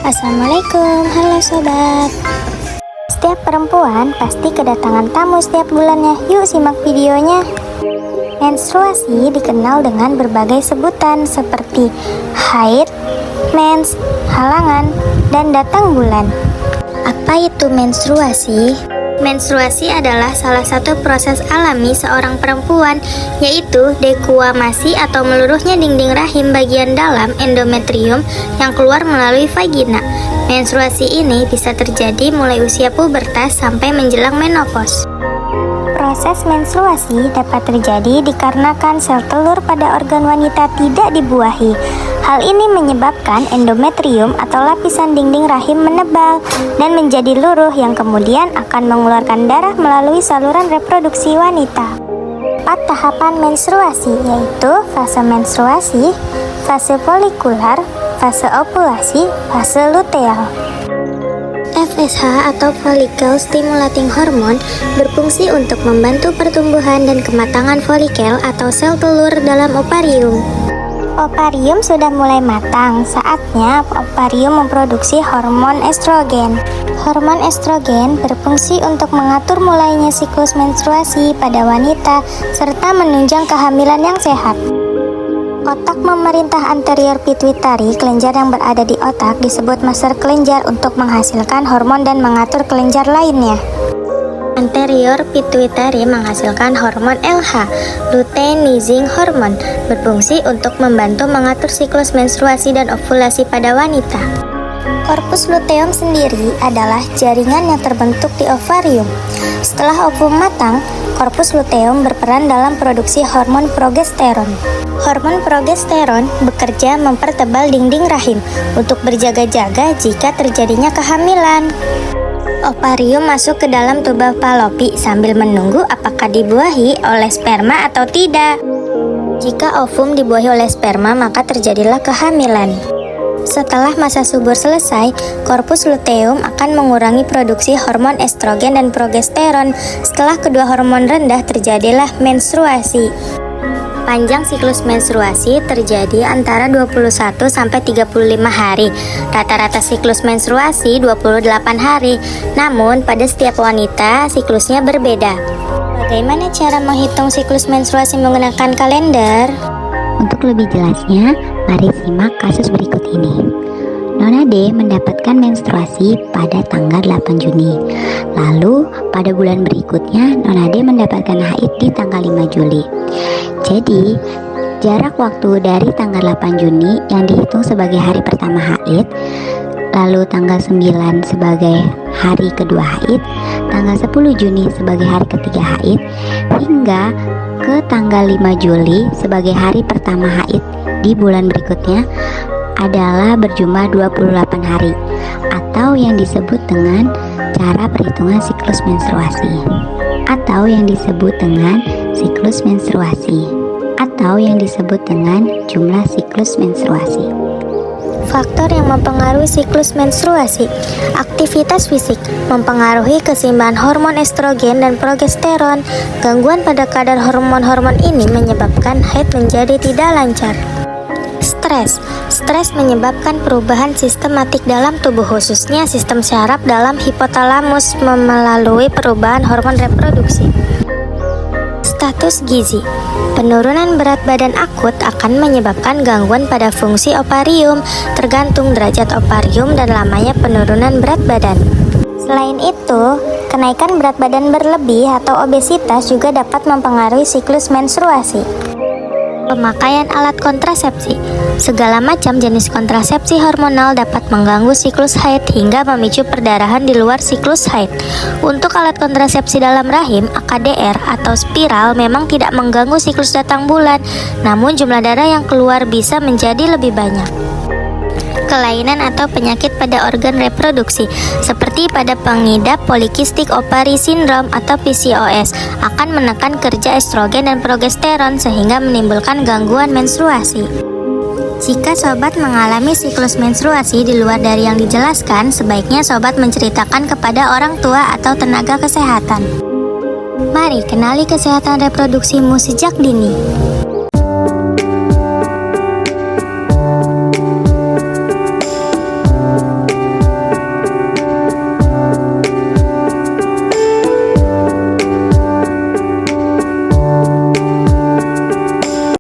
Assalamualaikum, halo sobat. Setiap perempuan pasti kedatangan tamu setiap bulannya. Yuk simak videonya. Menstruasi dikenal dengan berbagai sebutan seperti haid, mens, halangan, dan datang bulan. Apa itu menstruasi? Menstruasi adalah salah satu proses alami seorang perempuan, yaitu dekuamasi atau meluruhnya dinding rahim bagian dalam endometrium yang keluar melalui vagina. Menstruasi ini bisa terjadi mulai usia pubertas sampai menjelang menopause. Proses menstruasi dapat terjadi dikarenakan sel telur pada organ wanita tidak dibuahi. Hal ini menyebabkan endometrium atau lapisan dinding rahim menebal dan menjadi luruh yang kemudian akan mengeluarkan darah melalui saluran reproduksi wanita. 4 tahapan menstruasi yaitu fase menstruasi, fase folikular, fase ovulasi, fase luteal. FSH atau Follicle Stimulating Hormone berfungsi untuk membantu pertumbuhan dan kematangan folikel atau sel telur dalam ovarium. Ovarium sudah mulai matang, saatnya ovarium memproduksi hormon estrogen. Hormon estrogen berfungsi untuk mengatur mulainya siklus menstruasi pada wanita serta menunjang kehamilan yang sehat. Otak memerintah anterior pituitary, kelenjar yang berada di otak disebut master kelenjar untuk menghasilkan hormon dan mengatur kelenjar lainnya. Anterior pituitary menghasilkan hormon LH, luteinizing hormone, berfungsi untuk membantu mengatur siklus menstruasi dan ovulasi pada wanita. Korpus luteum sendiri adalah jaringan yang terbentuk di ovarium. Setelah ovum matang, korpus luteum berperan dalam produksi hormon progesteron. Hormon progesteron bekerja mempertebal dinding rahim untuk berjaga-jaga jika terjadinya kehamilan. Ovarium masuk ke dalam tuba falopi sambil menunggu apakah dibuahi oleh sperma atau tidak. Jika ovum dibuahi oleh sperma, maka terjadilah kehamilan. Setelah masa subur selesai, korpus luteum akan mengurangi produksi hormon estrogen dan progesteron. Setelah kedua hormon rendah, terjadilah menstruasi. Panjang siklus menstruasi terjadi antara 21 sampai 35 hari. Rata-rata siklus menstruasi 28 hari. Namun, pada setiap wanita siklusnya berbeda. Bagaimana cara menghitung siklus menstruasi menggunakan kalender? Untuk lebih jelasnya, mari simak kasus berikut ini. Nona D mendapatkan menstruasi pada tanggal 8 Juni. Lalu, pada bulan berikutnya, Nona D mendapatkan haid di tanggal 5 Juli. Jadi, jarak waktu dari tanggal 8 Juni yang dihitung sebagai hari pertama haid, lalu tanggal 9 sebagai hari kedua haid, tanggal 10 Juni sebagai hari ketiga haid, hingga ke tanggal 5 Juli sebagai hari pertama haid di bulan berikutnya adalah berjumlah 28 hari, atau yang disebut dengan cara perhitungan siklus menstruasi, atau yang disebut dengan siklus menstruasi, atau yang disebut dengan jumlah siklus menstruasi. Faktor yang mempengaruhi siklus menstruasi. Aktivitas fisik mempengaruhi keseimbangan hormon estrogen dan progesteron. Gangguan pada kadar hormon-hormon ini menyebabkan haid menjadi tidak lancar. Stres menyebabkan perubahan sistematik dalam tubuh, khususnya sistem syaraf dalam hipotalamus melalui perubahan hormon reproduksi. Status gizi. Penurunan berat badan akut akan menyebabkan gangguan pada fungsi ovarium, tergantung derajat ovarium dan lamanya penurunan berat badan. Selain itu, kenaikan berat badan berlebih atau obesitas juga dapat mempengaruhi siklus menstruasi. Pemakaian alat kontrasepsi. Segala macam jenis kontrasepsi hormonal dapat mengganggu siklus haid hingga memicu perdarahan di luar siklus haid. Untuk alat kontrasepsi dalam rahim, AKDR atau spiral memang tidak mengganggu siklus datang bulan, namun jumlah darah yang keluar bisa menjadi lebih banyak. Kelainan atau penyakit pada organ reproduksi seperti pada pengidap polikistik ovary syndrome atau PCOS akan menekan kerja estrogen dan progesteron sehingga menimbulkan gangguan menstruasi. Jika sobat mengalami siklus menstruasi di luar dari yang dijelaskan, sebaiknya sobat menceritakan kepada orang tua atau tenaga kesehatan. Mari kenali kesehatan reproduksimu sejak dini.